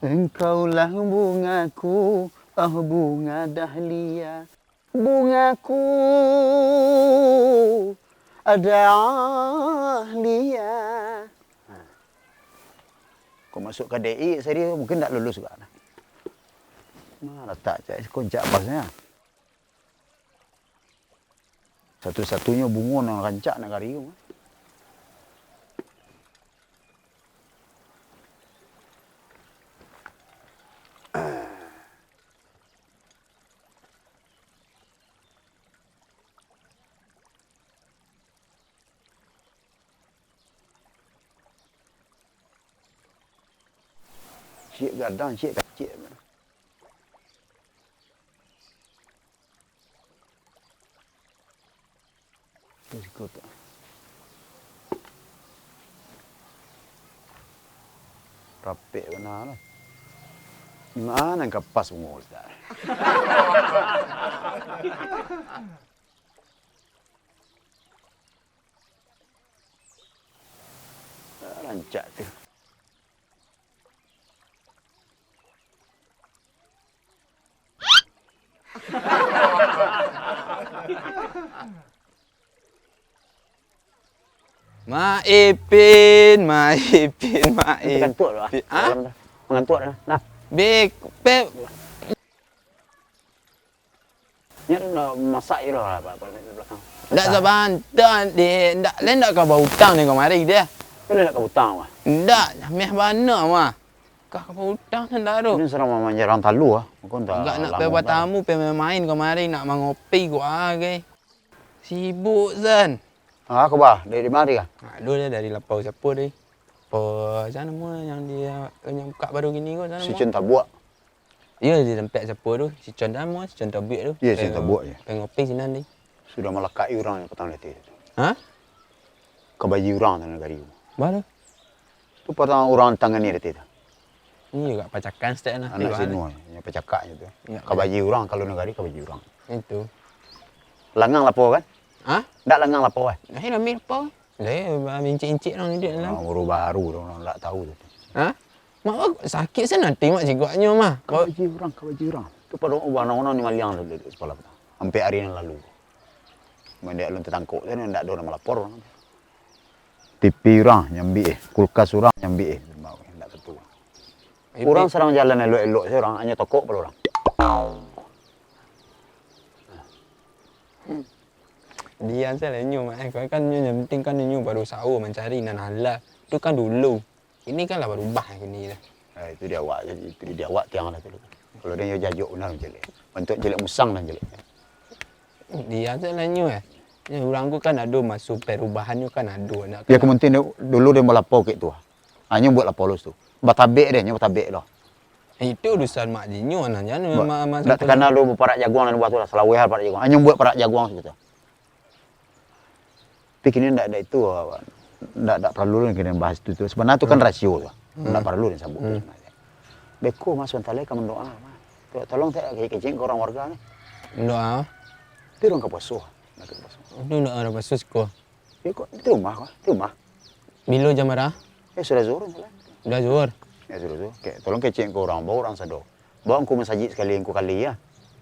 Engkaulah bungaku, oh bunga dahlia, bungaku dahlia. Kau masuk ke DI, saya mungkin tak lulus juga. Mana tak cak koncak pasnya. Satu-satunya bunga yang rancak nak kariu. Cik gadang, cik kecil. Terus ikut tak. Rapik benar lah. Di mana yang kapas bunga tak? Rancak tu. Mak Ipin, Mak Ipin, Mak Ipin. Mengantuk dah. Ha? Mengantuk dah. Nah. Bek, Pep. Ni dah masak je lah apa di belakang. Ndak sebantan dia, ndak lain ndak kau bawa hutang ni kau mari dia. Kau nak hutang mah. Ndak, meh bana mah. Kau bawa hutang ndak tu. Ini serang mama jarang talu ah. Kau tak. Enggak nak pergi buat tamu, pergi main kau mari nak mengopi kau ke. Sibuk Zan. Ah, kau bah dari mari ah. Dulu dia dari lapau siapa dia? Apa sana nama yang dia yang buka baru gini kau sana. Si Cun tak buat. Ya, dia tempat siapa tu? Si Con Damo, si Con Tabik tu. Ya, si Tabik je. Pengen ngopi sini ni. Sudah melekai orang yang petang letih. Ha? Kebaji orang tanah gari. Baru. Tu petang orang tangan ni letih. Ini juga pacakan setiap nak. Anak sinu yang pecakaknya tu. Ya, Kebaji orang kalau negari kebaji orang. Itu. Langang lapor kan? Ha? Tak langang lapor kan? Dah ambil apa? Dah incik-incik orang dia dalam. Baru-baru orang tak tahu tu. Ha? Mak aku sakit saya nanti mak cikgunya mah. Kebaji orang. Tu pada orang ni maliang tu di sekolah. Sampai hari yang lalu. Mendak lun tertangkuk tu ndak ada nama lapor. TV orang nyambi kulkas orang nyambi ndak tentu. Orang serang jalan elok-elok saya orang hanya tokok pada orang. Dia saya lenyu mak kau kan yang penting kan lenyu baru sahur mencari nan halal. Tu kan dulu. Ini kan lah baru ubah ni dah. Itu dia awak tiang dah tu. Kalau dia jajuk benar jelek. Bentuk jelek musang dan jelek. Dia saya lenyu Ya, orang ku kan ada masuk perubahan tu kan ada nak. Ya kementin dulu dia melapor ke tu. Hanya buat lapor lus tu. Batabek dia, batabek dah. Itu urusan mak dinyo nah jangan mak tak terkenal lu parak jaguang dan buat tu lah selaweh hal parak jaguang. Hanya buat parak jaguang saja. Tapi kini ndak ada itu. Ndak perlu kini bahas itu. Sebenarnya tu kan rasio tu. Ndak perlu ni sabuk. Beko Mas Wantale ka mendoa. Tolong tak kecing ke orang warga ni. Doa. Itu orang kapuasuh. Itu ndak ada pasus ko. Ya kok di rumah kok. Di rumah. Bilo jam berapa? Ya sudah zuhur salah. Dah zuhur. Ya sudah zuhur. Tolong kecing ke orang, bawa orang sado. Bawa aku masjid sekali engkau kali ya.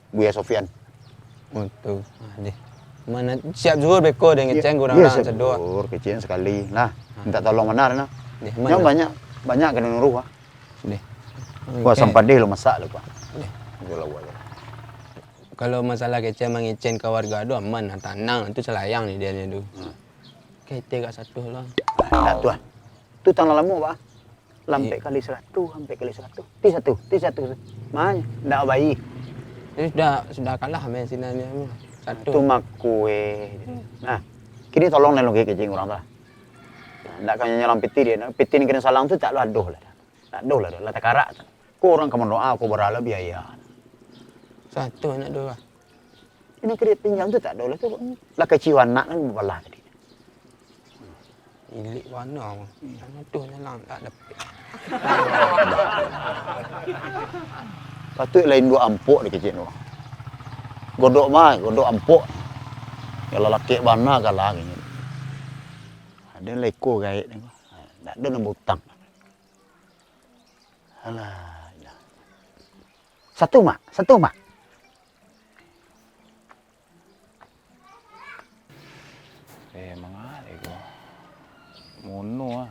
Buya Sofian. Betul. Deh. Mana siap zuhur beko dengan ngeceng orang-orang sado. Zuhur kecing sekali. Nah, minta tolong benar nah. Yang banyak kena nuruh ah. Deh. Wah sampai deh lo masak lu pak. Deh. Itulah buat. Kalau masalah kecil mengecen ke warga tu aman, tanang itu selayang ni dia ni tu. Kete kat satu lah. Tak tu ah. Tu tanah lama pak. Lampai kali 100, sampai kali 100. Ti satu. Mana? Ndak bayi. Itu sudah kalah main sini ni. Satu. Tu makue. Nah, kini tolong nelo kecing orang tu. Ndak kau nyalam piti dia. Piti ni kena salang tu tak lu aduh lah. Tak aduh lah. Lah tak karak. Kau orang kamu doa, kau berhala biaya. Satu anak dua. Ini kredit pinjam tu tak ada lah tu. Lah keciwan nak kan belah tadi. Ilik warna. Anak tu nyalang tak dapat. Patut lain dua ampuk di kecil tu. Godok ampuk. Kalau laki bana kalah gini. Ada leko gaib ni. Ndak ada nombor utang. Alah. Ya. Satu mak. Mangale ko. Mono ah.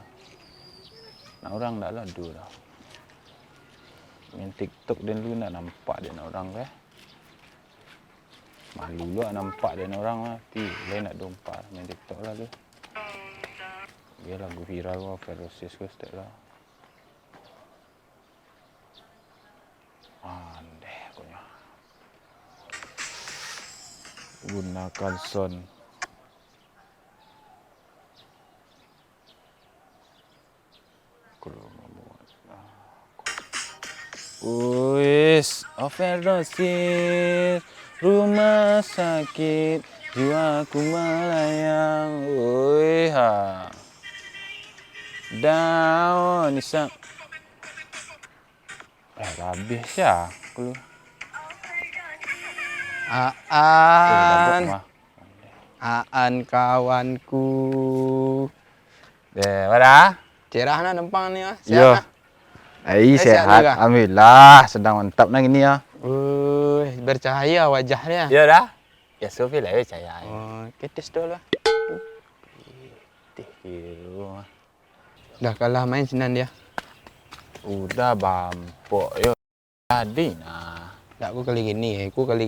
Nak orang dah ladu dah. Main TikTok dan lu nak nampak dia orang ke. Malu lu nampak dia orang lah. Lain nak dompak main TikTok lah tu. Dia lagu viral kau Ferocious ke setiap lah. Andeh akunya. Gunakan son. Wis, overdosis, rumah sakit, jiwaku melayang. Wih ha. Down isak. Habis ya. Aku. Aan kawanku. Mana? Cerah nak nempang ni ah. Yo. Sihat. Sehat. juga? Alhamdulillah, sedang mantap nak gini ya. Bercahaya wajahnya. Ya dah. Ya Sofi lah percaya. Oh, kita dulu lah. Kilo. Dah kalah main senang dia. Udah bampok yo. Tadi nah. Tak aku kali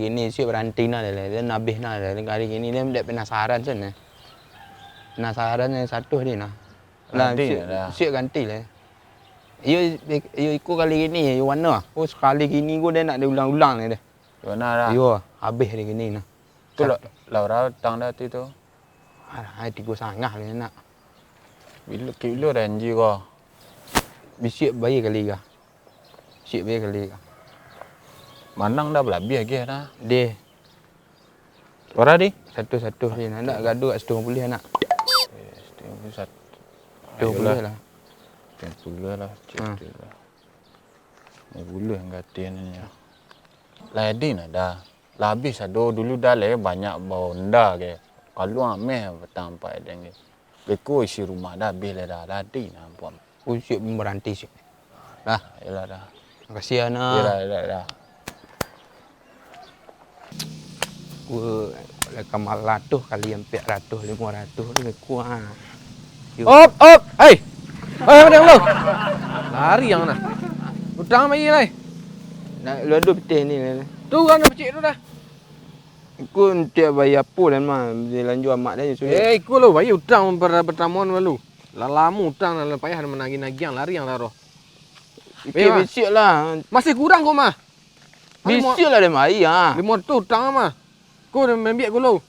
gini siap berhenti nak dah. Dia habis nak dah. Kali gini dia tidak penasaran sana. Penasaran yang satu ni nah. Lah siap ganti lah. Yo ikut kali gini yo warna. Oh sekali gini gua dia nak diulang-ulang ni dah. Mana dah? Yo habis dia gini nah. Tu Laura tang dah tu. Alah, tiga sangat ni nak. Kilo ranji ko. Siap bayi kali ka. Siap bayi kali ka. Manang dah berlebih lagi dah. Dia Ora di? satu-satu ni nak gaduh kat 70 nak. 20 lah. 10 lah. Cerita lah. Ni bulu yang gatin ni. Ladin ada. Labis ada dulu dah le banyak bonda ke. Kalau ameh petang pak deng. Beko isi rumah dah bil dah ladin ampun. Siap berhenti siap. Dah, Yalah dah. makasih ana. Dah. Kamal ratus kali 400 500 ni kuat. Op! Hei! Hei, mana lu? Lari yang mana? Utang mai lai. Nak lu ada petih ni. Tu kan pecik tu dah. Aku tiap bayar apa dan mah dia lanjut mak dia sudah. Ku lu bayi utang pertamuan lu. Lalamu utang dan payah menagih-nagih lari yang laro. Bisik lah. Masih kurang kau mah. Bisik lah dia mai ah. 500 utang mah. Ku dah membiak ku lu.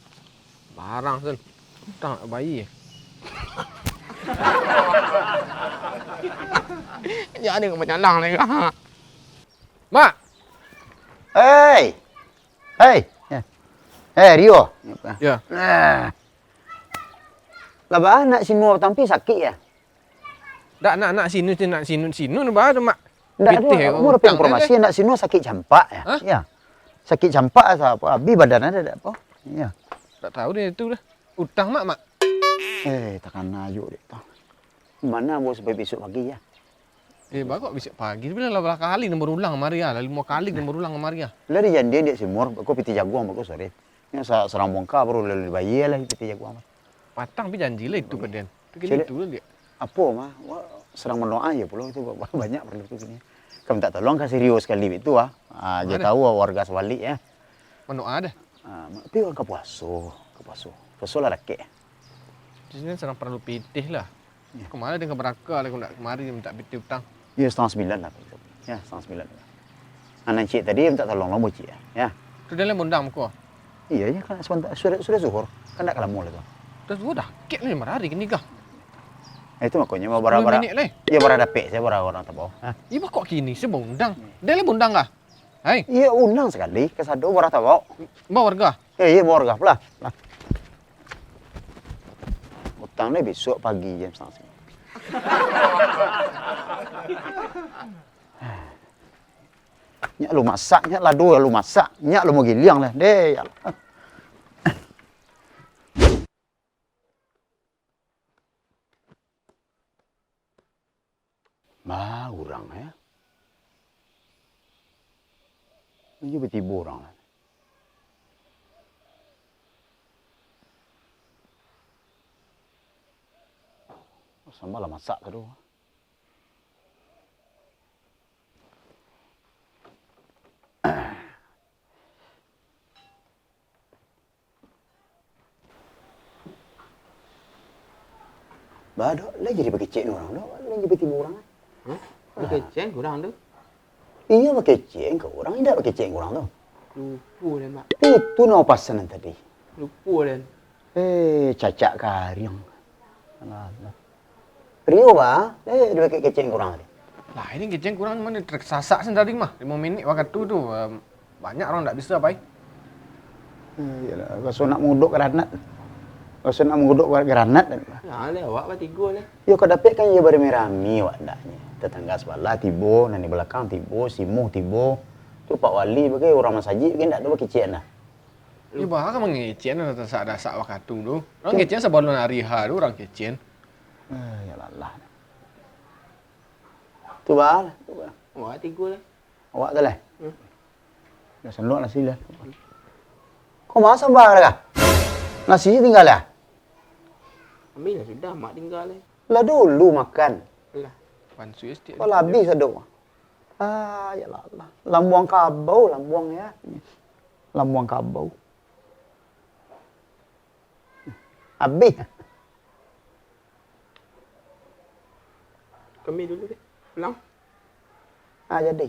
Barang sen. Utang bayi. Jangan kau menyalang ni kah? Mak. Hei. Rio. Ya. Lah bah nak sinua tampi sakit ya. Dak nak sinu bah tu mak. Ndak ada. Mau dapat informasi nak sinua sakit campak ya. Hah? Ya. Sakit campak atau apa? Abi badan ada apa? Ya. Tak tahu dia tu dah. Utang mak. Takkan ajuk dek tau. Mana bos sampai besok pagi ya? Bagok besok pagi. Bila lah kali nombor ulang Maria, lah 5 kali nombor ulang Maria. Lah dia jandian dia simur, aku piti jaguang bagus sore. Ini serang bongka baru lalu bayi lah piti jaguang. Patang pi janji lah itu keden. Tu Cile- kini tu dia. Apa mah? Serang mendoa ya pulau itu banyak perlu tu sini. Kamu tak tolong kasih Rio sekali itu ah. Dia tahu warga Swalik ya. Mana ada? Tapi orang kapuaso. Puaso lah rakyat. Di sini serang perlu pitih lah. Kemarin dengan berakal aku nak kemari minta pitih utang. Ya 8:30 lah. Ya 8:30. Anak cik tadi minta tolong lombok cik ya. Tu dia lah mundang muka. Iya ya kan sebentar sudah zuhur. Kan tak kalah mula tu. Terus gua dah kek ni marah hari kini kah? Itu makanya mau bara-bara. minit lah. Iya bara dapet saya bara orang tak tahu. Ibu kok kini saya mundang. Dia lah mundang kah? Hai, Iya undang sekali ke sado bara tak tahu. bawa warga. Iya mau warga pula. Utang ni besok pagi jam 9:30. Nyak lu masak, nyak ladu lu masak, nyak lu mau giliang lah. Deh, ya. Bah, orang ya. Ini bertiba orang. Sambal lah masak tu. Badak lagi jadi pakai cek orang dah. Lagi bertiba orang. Hah? Dia kecil kurang tu. Iya pakai cek ke orang tidak pakai cek orang tu. Lupa dia mak. Itu nama pasanan tadi. Lupa dia. Cacak kariang. Alah. Rio ba? Dia pakai kecek orang tadi. Lah ini keceng kurang mana tersasak sendiri mah. 5 minit waktu tu banyak orang tak bisa pai. Yalah, kalau nak menguduk granat. Kalau nak menguduk granat. Ya le awak ba tiga le. Yo kau dapat kan ia bermerami awak daknya. Tetangga sebelah tibo, nani belakang tibo, simuh tibo. Tu Pak Wali bagi orang masjid kan tak ada kecek nah. Ni bah kan mengecen ada tersasak waktu tu. Orang kecen sebelum hari ha tu orang kecen. Yalah lah. Tu ba. Awak tiga le. Awak tu lah. Dah sendok nasi lah. Kau masak apa dah? Nasi tinggal lah. Ambil lah sudah mak tinggal le. Lah dulu makan. Lah. Wan suis dia. Kalau habis ada. Yalah lah. Lambuang kabau, lambuang ya. Lambuang kabau. Habis. Kami dulu deh. Pulang. Jadi.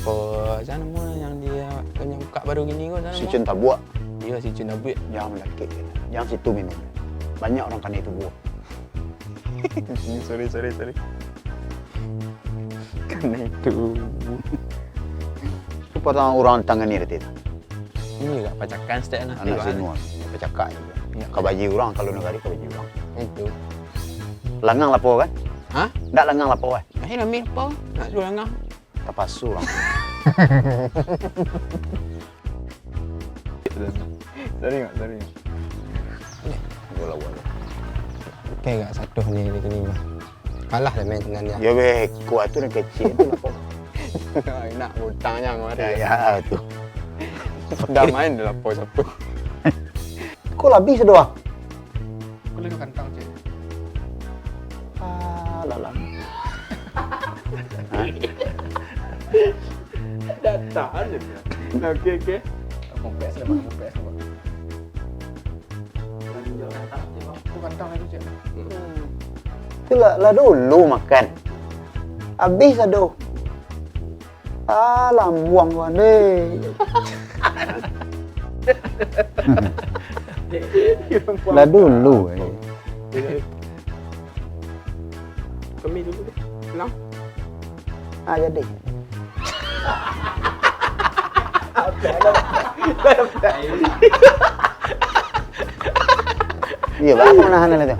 Oh, sana mana yang dia yang buka baru gini kau sana. Si Cun tak buat. Dia si Cun Abid. Jangan melakit. Jangan situ minum. Banyak orang kena itu buat. sorry. Kena itu. Itu patang orang tangan ni itu. Ini juga pacakan setiap nak. Anak semua. Pecakak juga. Kabaji orang kalau negari kabaji orang. Itu. Langang lapo kan? Hah? Tak langang lapo kan? Nak ambil apa? Nak suruh langah. Tapasu orang. Sorry. Bola. Okey enggak satu ni di sini mah. Kalah dah main dengan dia. Ya be, kuat tu nak kecil tu lapo. Nak hutangnya kemarin. Ya tu. Dah main dah lapo siapa. Kau lebih sedoa. Aku lagi kantang je. Lalang. Datang je. Okey. Mau pes lah, mau pes lah. Aku kantang lagi je. Tu lah dulu makan. Habis aduh. Lambuang gua deh. Lah dulu. Kami dulu deh. Pulang. Jadi. Iya, bang, mana hana itu?